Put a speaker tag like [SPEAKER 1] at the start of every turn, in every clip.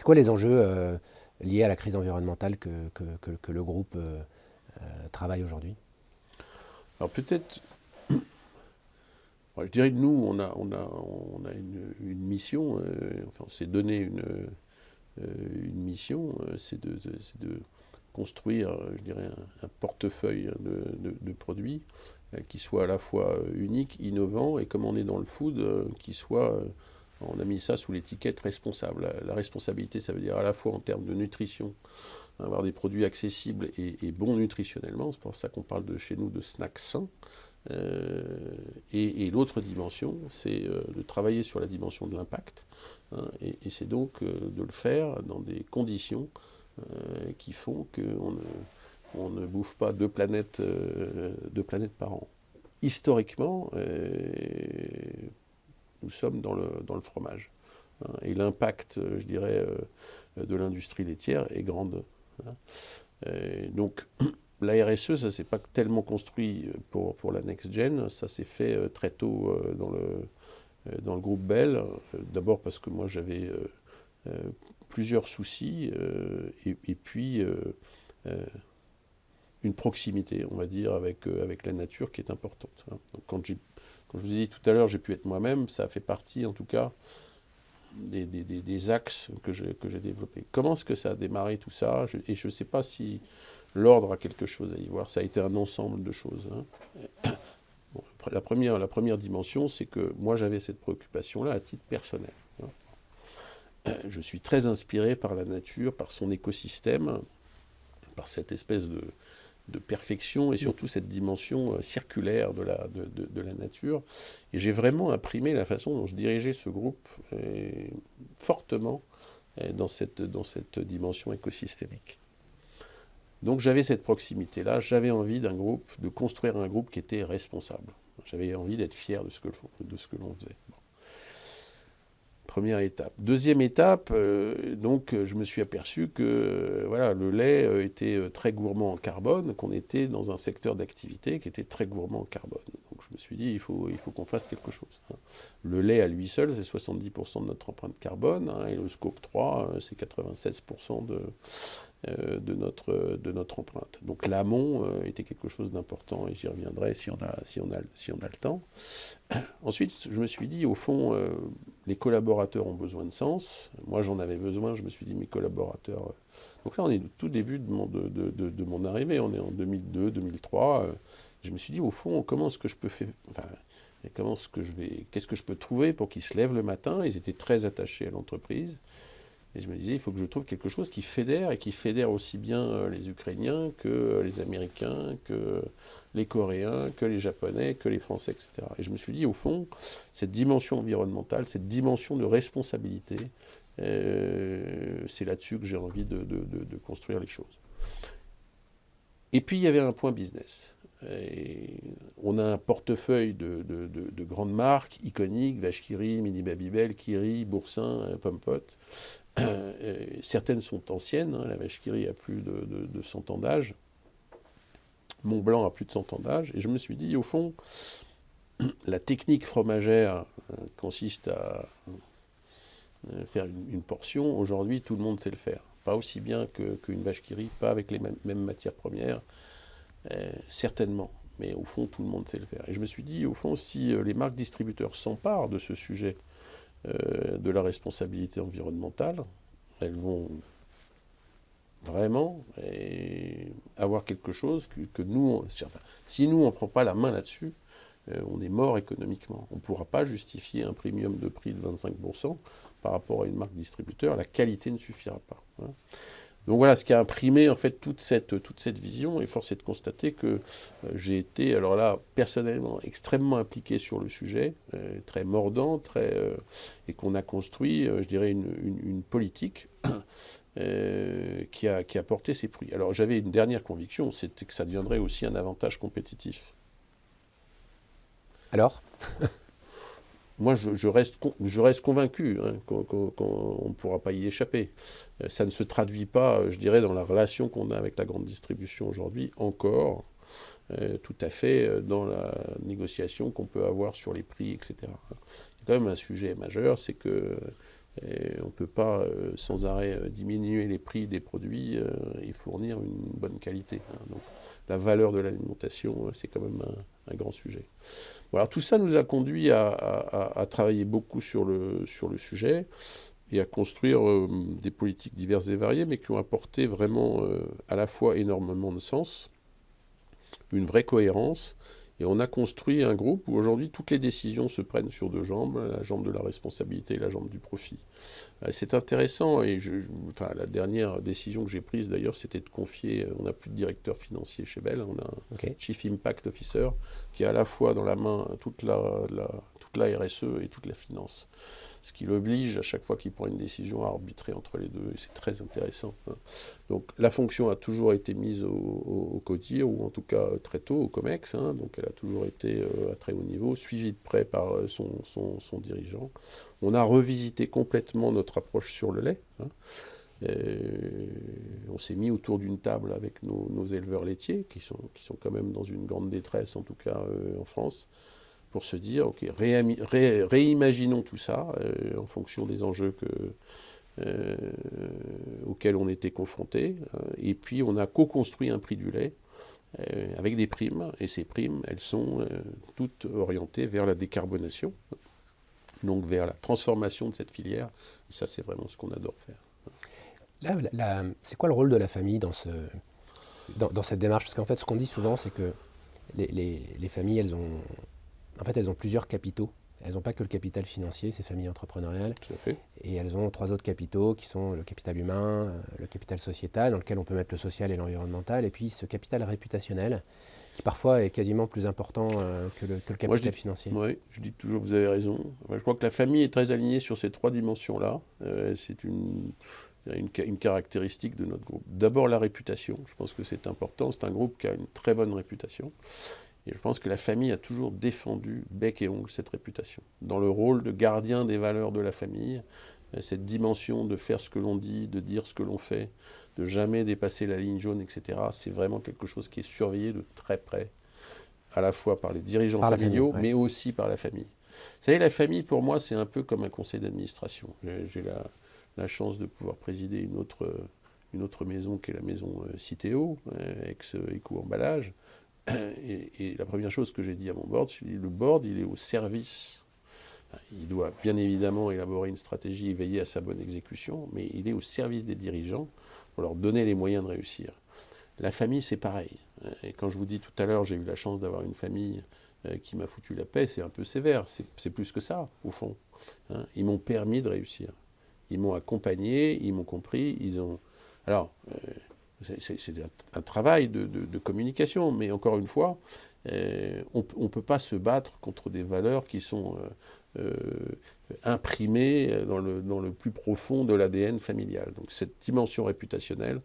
[SPEAKER 1] C'est quoi les enjeux liés à la crise environnementale que le groupe travaille aujourd'hui?
[SPEAKER 2] Alors peut-être, je dirais que nous, on a une mission, enfin on s'est donné une mission, c'est de construire, je dirais, un portefeuille de produits qui soit à la fois unique, innovant, et comme on est dans le food, qui soit, on a mis ça sous l'étiquette responsable. La responsabilité, ça veut dire à la fois en termes de nutrition, avoir des produits accessibles et bons nutritionnellement, c'est pour ça qu'on parle chez nous de snacks sains. Euh, et l'autre dimension, c'est de travailler sur la dimension de l'impact, hein, et c'est donc de le faire dans des conditions qui font on ne bouffe pas deux planètes par an. Historiquement, nous sommes dans le fromage, hein, et l'impact, je dirais, de l'industrie laitière est grande, hein. Donc, la RSE, ça ne s'est pas tellement construit pour la next gen, ça s'est fait très tôt dans le groupe Bell. D'abord parce que moi j'avais plusieurs soucis, et puis une proximité, on va dire, avec la nature qui est importante, hein. Donc quand je vous ai dit tout à l'heure, j'ai pu être moi-même, ça a fait partie en tout cas des axes que j'ai développés. Comment est-ce que ça a démarré tout ça? Et je ne sais pas si l'ordre a quelque chose à y voir. Ça a été un ensemble de choses, hein. Bon, la première dimension, c'est que moi j'avais cette préoccupation-là à titre personnel, hein. Je suis très inspiré par la nature, par son écosystème, par cette espèce de perfection et surtout cette dimension circulaire de la nature. Et j'ai vraiment imprimé la façon dont je dirigeais ce groupe fortement dans cette dimension écosystémique. Donc j'avais cette proximité-là, j'avais envie de construire un groupe qui était responsable. J'avais envie d'être fier de ce que l'on faisait. Bon. Première étape. Deuxième étape, donc je me suis aperçu que voilà, le lait était très gourmand en carbone, qu'on était dans un secteur d'activité qui était très gourmand en carbone. Donc je me suis dit, il faut qu'on fasse quelque chose, hein. Le lait à lui seul, c'est 70% de notre empreinte carbone, hein, et le scope 3, c'est 96% de notre empreinte. Donc l'amont était quelque chose d'important, et j'y reviendrai si on a le temps. Ensuite, je me suis dit, au fond, les collaborateurs ont besoin de sens. Moi, j'en avais besoin. Je me suis dit, mes collaborateurs. Donc là, on est au tout début de mon arrivée. On est en 2002, 2003. Je me suis dit, au fond, comment est-ce que je peux faire. Enfin, qu'est-ce que je peux trouver pour qu'ils se lèvent le matin? Ils étaient très attachés à l'entreprise. Et je me disais, il faut que je trouve quelque chose qui fédère, et qui fédère aussi bien les Ukrainiens que les Américains, que les Coréens, que les Japonais, que les Français, etc. Et je me suis dit, au fond, cette dimension environnementale, cette dimension de responsabilité, c'est là-dessus que j'ai envie de construire les choses. Et puis, il y avait un point business. Et on a un portefeuille de grandes marques iconiques, Vache qui rit, Mini Babybel, Kiri, Boursin, Pompot. Certaines sont anciennes, hein, la Vache qui rit a plus de 100 ans d'âge, Mont-Blanc a plus de 100 ans d'âge, et je me suis dit, au fond, la technique fromagère consiste à faire une portion. Aujourd'hui, tout le monde sait le faire. Pas aussi bien qu'une vache qui rit, pas avec les mêmes matières premières, certainement. Mais au fond, tout le monde sait le faire. Et je me suis dit, au fond, si les marques distributeurs s'emparent de ce sujet de la responsabilité environnementale, elles vont vraiment avoir quelque chose que nous, enfin, si nous, on ne prend pas la main là-dessus, on est mort économiquement. On ne pourra pas justifier un premium de prix de 25% par rapport à une marque distributeur. La qualité ne suffira pas, hein. Donc voilà ce qui a imprimé en fait toute cette vision, et force est de constater que j'ai été, alors là, personnellement, extrêmement impliqué sur le sujet, très mordant, et qu'on a construit, je dirais, une politique qui a porté ses fruits. Alors j'avais une dernière conviction, c'était que ça deviendrait aussi un avantage compétitif.
[SPEAKER 1] Alors?
[SPEAKER 2] Moi, je reste convaincu, hein, qu'on ne pourra pas y échapper. Ça ne se traduit pas, je dirais, dans la relation qu'on a avec la grande distribution aujourd'hui, encore, tout à fait dans la négociation qu'on peut avoir sur les prix, etc. Il y a quand même un sujet majeur, c'est que Et on ne peut pas sans arrêt diminuer les prix des produits et fournir une bonne qualité. Donc la valeur de l'alimentation, c'est quand même un grand sujet. Bon, alors tout ça nous a conduit à travailler beaucoup sur le sujet et à construire des politiques diverses et variées, mais qui ont apporté vraiment à la fois énormément de sens, une vraie cohérence. Et on a construit un groupe où aujourd'hui toutes les décisions se prennent sur deux jambes, la jambe de la responsabilité et la jambe du profit. C'est intéressant, et enfin, la dernière décision que j'ai prise d'ailleurs, c'était de confier, on n'a plus de directeur financier chez Bell, on a un Chief Impact Officer qui a à la fois dans la main toute la RSE et toute la finance. Ce qui l'oblige à chaque fois qu'il prend une décision à arbitrer entre les deux, et c'est très intéressant. Donc la fonction a toujours été mise au CODIR, ou en tout cas très tôt au COMEX, donc elle a toujours été à très haut niveau, suivie de près par son dirigeant. On a revisité complètement notre approche sur le lait. On s'est mis autour d'une table avec nos éleveurs laitiers, qui sont quand même dans une grande détresse, en tout cas en France, pour se dire, ok, réimaginons tout ça en fonction des enjeux auxquels on était confrontés. Et puis on a co-construit un prix du lait avec des primes. Et ces primes, elles sont toutes orientées vers la décarbonation, donc vers la transformation de cette filière. Et ça, c'est vraiment ce qu'on adore faire.
[SPEAKER 1] Là, c'est quoi le rôle de la famille dans cette démarche? Parce qu'en fait, ce qu'on dit souvent, c'est que les familles, elles ont plusieurs capitaux. Elles n'ont pas que le capital financier, ces familles entrepreneuriales.
[SPEAKER 2] Tout à fait.
[SPEAKER 1] Et elles ont 3 autres capitaux qui sont le capital humain, le capital sociétal, dans lequel on peut mettre le social et l'environnemental, et puis ce capital réputationnel, qui parfois est quasiment plus important que le capital financier.
[SPEAKER 2] Oui, je dis toujours, vous avez raison. Enfin, je crois que la famille est très alignée sur ces 3 dimensions-là. C'est une caractéristique de notre groupe. D'abord la réputation, je pense que c'est important. C'est un groupe qui a une très bonne réputation. Et je pense que la famille a toujours défendu bec et ongle cette réputation. Dans le rôle de gardien des valeurs de la famille, cette dimension de faire ce que l'on dit, de dire ce que l'on fait, de jamais dépasser la ligne jaune, etc., c'est vraiment quelque chose qui est surveillé de très près, à la fois par les dirigeants familiaux, mais aussi par la famille. Vous savez, la famille, pour moi, c'est un peu comme un conseil d'administration. J'ai la chance de pouvoir présider une autre maison qui est la maison Citeo, ex-éco-emballage. Et la première chose que j'ai dit à mon board, c'est que le board, il est au service. Il doit bien évidemment élaborer une stratégie et veiller à sa bonne exécution, mais il est au service des dirigeants pour leur donner les moyens de réussir. La famille, c'est pareil. Et quand je vous dis tout à l'heure, j'ai eu la chance d'avoir une famille qui m'a foutu la paix, c'est un peu sévère. C'est plus que ça, au fond. Ils m'ont permis de réussir. Ils m'ont accompagné, ils m'ont compris, ils ont... Alors... c'est un travail de communication, mais encore une fois, on ne peut pas se battre contre des valeurs qui sont imprimées dans le plus profond de l'ADN familial. Donc cette dimension réputationnelle,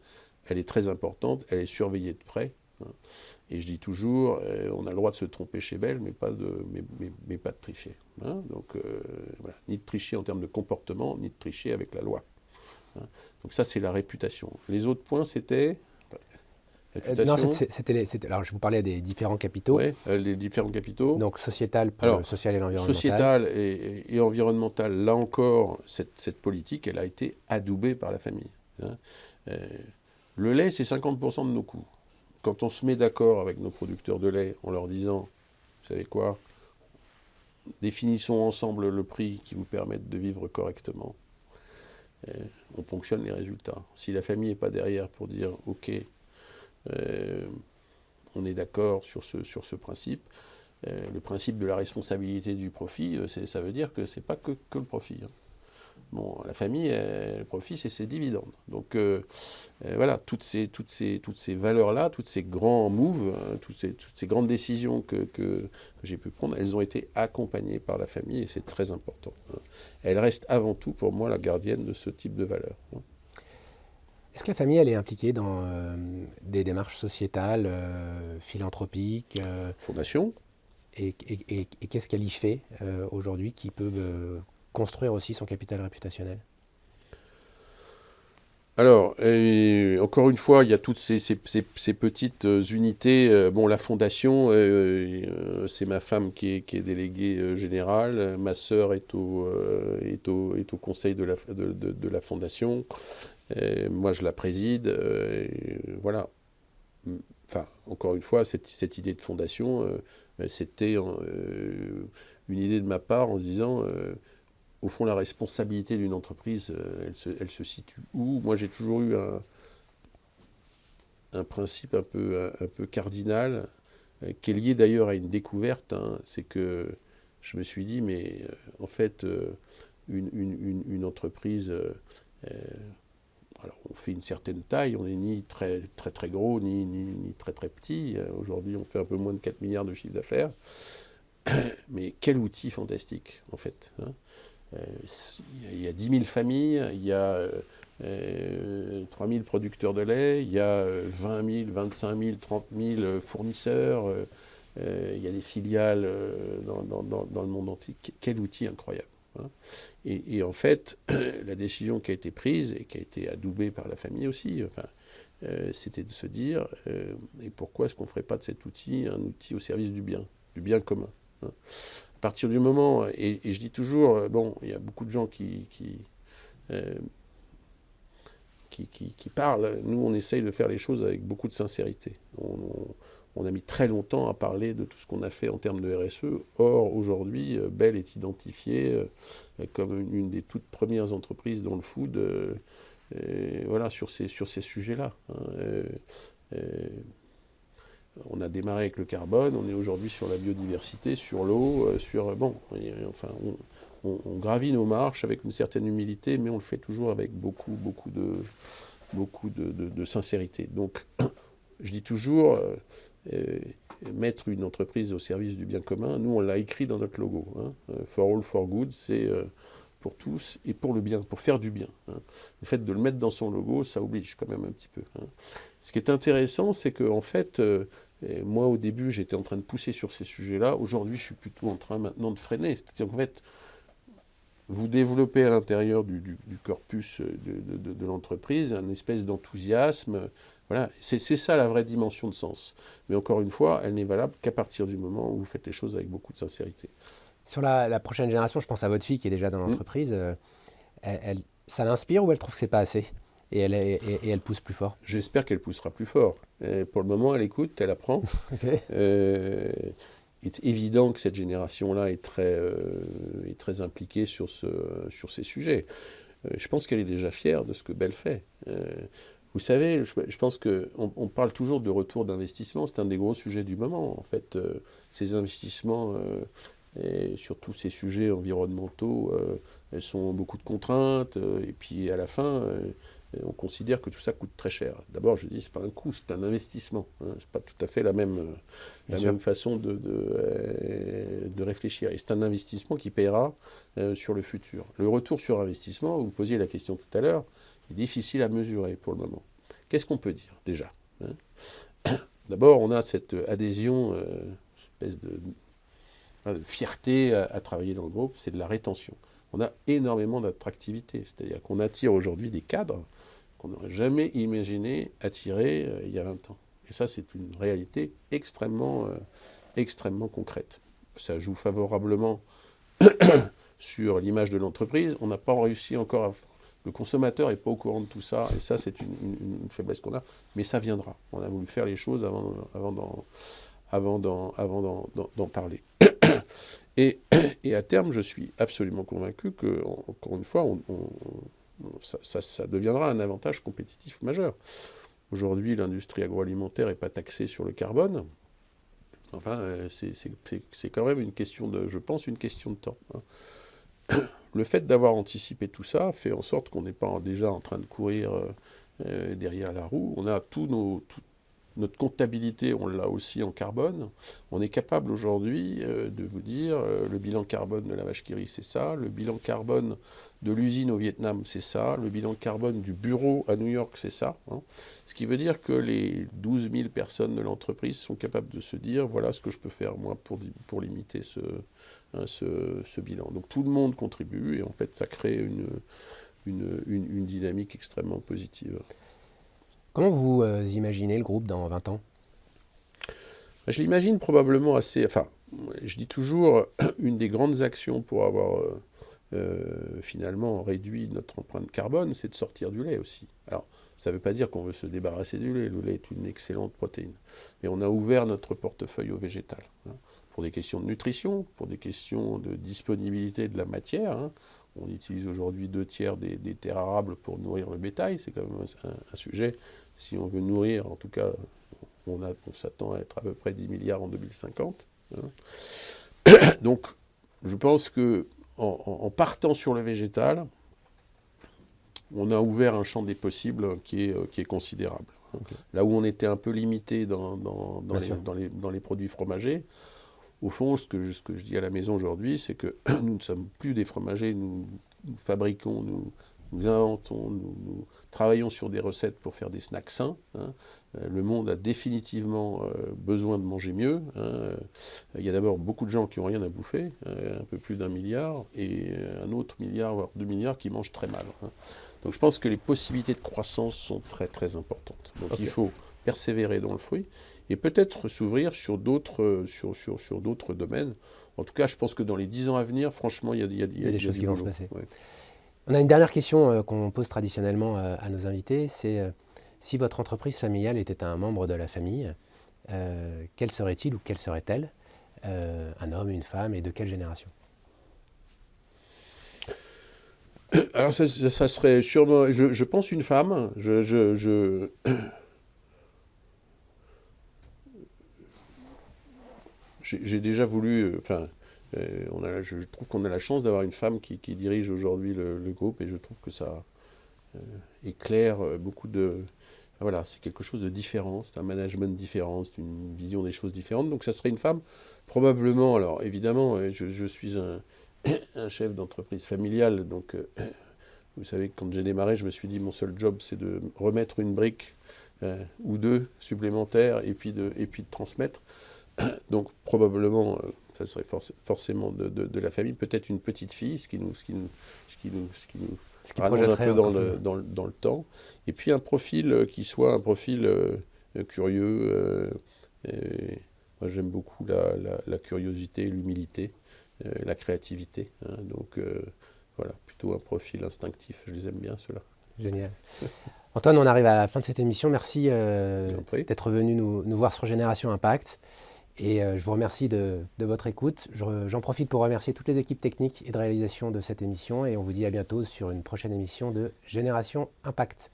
[SPEAKER 2] elle est très importante, elle est surveillée de près. Et je dis toujours, on a le droit de se tromper chez Bell, mais pas de tricher. Donc voilà, ni de tricher en termes de comportement, ni de tricher avec la loi. Donc ça, c'est la réputation. Les autres points, c'était...
[SPEAKER 1] Non, alors je vous parlais des différents capitaux.
[SPEAKER 2] Oui, les différents capitaux.
[SPEAKER 1] Donc sociétal pour le social et l'environnemental.
[SPEAKER 2] Sociétal et environnemental, là encore, cette politique, elle a été adoubée par la famille. Le lait, c'est 50% de nos coûts. Quand on se met d'accord avec nos producteurs de lait en leur disant, vous savez quoi, définissons ensemble le prix qui vous permette de vivre correctement, on ponctionne les résultats. Si la famille n'est pas derrière pour dire « Ok, on est d'accord sur ce principe », le principe de la responsabilité du profit, ça veut dire que ce n'est pas que le profit. Bon, la famille, le profit, c'est ses dividendes. Donc voilà, toutes ces valeurs-là, tous ces grands moves, toutes ces grandes décisions que j'ai pu prendre, elles ont été accompagnées par la famille et c'est très important. Elle reste avant tout, pour moi, la gardienne de ce type de valeurs.
[SPEAKER 1] Est-ce que la famille, elle est impliquée dans des démarches sociétales, philanthropiques
[SPEAKER 2] Fondation.
[SPEAKER 1] Et qu'est-ce qu'elle y fait aujourd'hui qui peut construire aussi son capital réputationnel?
[SPEAKER 2] Alors, encore une fois, il y a toutes ces petites unités. Bon, la fondation, c'est ma femme qui est déléguée générale. Ma sœur est au conseil de la fondation. Moi, je la préside. Voilà. Enfin, encore une fois, cette idée de fondation, c'était une idée de ma part en se disant, au fond, la responsabilité d'une entreprise, elle se situe où? Moi, j'ai toujours eu un principe un peu cardinal, qui est lié d'ailleurs à une découverte, hein. C'est que je me suis dit, mais en fait, une entreprise, alors on fait une certaine taille, on n'est ni très très très gros, ni très très petit. Aujourd'hui, on fait un peu moins de 4 milliards de chiffre d'affaires. Mais quel outil fantastique, en fait, hein. Il y a 10 000 familles, il y a 3 000 producteurs de lait, il y a 20 000, 25 000, 30 000 fournisseurs, il y a des filiales dans le monde entier. Quel outil incroyable, hein. Et en fait, la décision qui a été prise et qui a été adoubée par la famille aussi, enfin, c'était de se dire, et pourquoi est-ce qu'on ne ferait pas de cet outil un outil au service du bien commun, hein. À partir du moment, et je dis toujours, bon, il y a beaucoup de gens euh, qui parlent. Nous, on essaye de faire les choses avec beaucoup de sincérité. On a mis très longtemps à parler de tout ce qu'on a fait en termes de RSE. Or, aujourd'hui, Bell est identifiée comme une des toutes premières entreprises dans le food, voilà, sur ces sujets-là, hein. On a démarré avec le carbone, on est aujourd'hui sur la biodiversité, sur l'eau, bon, enfin, on gravit nos marches avec une certaine humilité, mais on le fait toujours avec beaucoup de sincérité. Donc, je dis toujours, mettre une entreprise au service du bien commun, nous on l'a écrit dans notre logo, hein. For all, for good, c'est pour tous et pour le bien, pour faire du bien, hein. Le fait de le mettre dans son logo, ça oblige quand même un petit peu, hein. Ce qui est intéressant, c'est qu'en fait, moi au début j'étais en train de pousser sur ces sujets-là, aujourd'hui je suis plutôt en train maintenant de freiner. C'est-à-dire qu'en fait, vous développez à l'intérieur du corpus de l'entreprise une espèce d'enthousiasme. Voilà, c'est ça la vraie dimension de sens. Mais encore une fois, elle n'est valable qu'à partir du moment où vous faites les choses avec beaucoup de sincérité.
[SPEAKER 1] Sur la prochaine génération, je pense à votre fille qui est déjà dans l'entreprise. Ça l'inspire ou elle trouve que c'est pas assez et elle pousse plus fort?
[SPEAKER 2] J'espère qu'elle poussera plus fort. Pour le moment, elle écoute, elle apprend.
[SPEAKER 1] Ok.
[SPEAKER 2] Il est évident que cette génération-là est très impliquée sur ces sujets. Je pense qu'elle est déjà fière de ce que Bell fait. Vous savez, je pense qu'on parle toujours de retour d'investissement. C'est un des gros sujets du moment. En fait, ces investissements et sur tous ces sujets environnementaux, elles sont beaucoup de contraintes. Et puis à la fin, on considère que tout ça coûte très cher. D'abord, je dis, c'est pas un coût, c'est un investissement, hein. C'est pas tout à fait la même façon de réfléchir. Et c'est un investissement qui paiera sur le futur. Le retour sur investissement, vous posiez la question tout à l'heure, est difficile à mesurer pour le moment. Qu'est-ce qu'on peut dire déjà, hein? D'abord, on a cette adhésion, espèce de fierté à travailler dans le groupe, c'est de la rétention. On a énormément d'attractivité, c'est-à-dire qu'on attire aujourd'hui des cadres qu'on n'aurait jamais imaginé attirer il y a 20 ans. Et ça, c'est une réalité extrêmement concrète. Ça joue favorablement sur l'image de l'entreprise. On n'a pas réussi encore à... Le consommateur n'est pas au courant de tout ça, et ça, c'est une faiblesse qu'on a, mais ça viendra. On a voulu faire les choses avant d'en parler. Et à terme, je suis absolument convaincu que, encore une fois, ça deviendra un avantage compétitif majeur. Aujourd'hui, l'industrie agroalimentaire n'est pas taxée sur le carbone. Enfin, c'est quand même une question je pense, une question de temps, hein. Le fait d'avoir anticipé tout ça fait en sorte qu'on n'est pas déjà en train de courir derrière la roue. On a notre comptabilité, on l'a aussi en carbone. On est capable aujourd'hui de vous dire le bilan carbone de la vache qui rit, c'est ça. Le bilan carbone de l'usine au Vietnam, c'est ça. Le bilan carbone du bureau à New York, c'est ça, hein. Ce qui veut dire que les 12 000 personnes de l'entreprise sont capables de se dire voilà ce que je peux faire moi pour limiter ce bilan. Donc tout le monde contribue et en fait ça crée une dynamique extrêmement positive.
[SPEAKER 1] Comment vous imaginez le groupe dans 20 ans?
[SPEAKER 2] Je l'imagine probablement assez... Enfin, je dis toujours, une des grandes actions pour avoir finalement réduit notre empreinte carbone, c'est de sortir du lait aussi. Alors, ça ne veut pas dire qu'on veut se débarrasser du lait. Le lait est une excellente protéine. Mais on a ouvert notre portefeuille au végétal. Pour des questions de nutrition, pour des questions de disponibilité de la matière. On utilise aujourd'hui 2/3 des terres arables pour nourrir le bétail. C'est quand même un sujet, si on veut nourrir, en tout cas, on s'attend à être à peu près 10 milliards en 2050. Donc, je pense que en partant sur le végétal, on a ouvert un champ des possibles qui est considérable. Okay. Là où on était un peu limité dans les produits fromagers, au fond, ce que je dis à la maison aujourd'hui, c'est que nous ne sommes plus des fromagers, nous fabriquons, nous inventons, nous travaillons sur des recettes pour faire des snacks sains. Le monde a définitivement besoin de manger mieux. Il y a d'abord beaucoup de gens qui n'ont rien à bouffer, un peu plus d'1 milliard, et un autre milliard, voire 2 milliards qui mangent très mal. Donc je pense que les possibilités de croissance sont très très importantes. Donc il faut persévérer dans le fruit et peut-être s'ouvrir sur d'autres domaines. En tout cas, je pense que dans les 10 ans à venir, franchement, il y a
[SPEAKER 1] des choses qui vont se passer.
[SPEAKER 2] Ouais.
[SPEAKER 1] On a une dernière question qu'on pose traditionnellement à nos invités, c'est si votre entreprise familiale était un membre de la famille, quel serait-il ou quelle serait-elle? Un homme, une femme, et de quelle génération?
[SPEAKER 2] Alors ça serait sûrement, je pense, une femme. J'ai déjà voulu, je trouve qu'on a la chance d'avoir une femme qui dirige aujourd'hui le groupe, et je trouve que ça éclaire beaucoup de... Voilà, c'est quelque chose de différent, c'est un management différent, c'est une vision des choses différentes. Donc ça serait une femme, probablement. Alors évidemment, je suis un chef d'entreprise familiale, donc vous savez que quand j'ai démarré, je me suis dit mon seul job, c'est de remettre une brique ou deux supplémentaires et puis de transmettre. Donc probablement, ça serait forcément de la famille, peut-être une petite fille, ce qui nous rallonge un peu dans le temps. Et puis un profil qui soit un profil curieux. Moi j'aime beaucoup la curiosité, l'humilité, la créativité. Donc voilà, plutôt un profil instinctif, je les aime bien ceux-là.
[SPEAKER 1] Génial. Antoine, on arrive à la fin de cette émission. Merci d'être venu nous voir sur Génération Impact. Et je vous remercie de votre écoute. J'en profite pour remercier toutes les équipes techniques et de réalisation de cette émission. Et on vous dit à bientôt sur une prochaine émission de Génération Impact.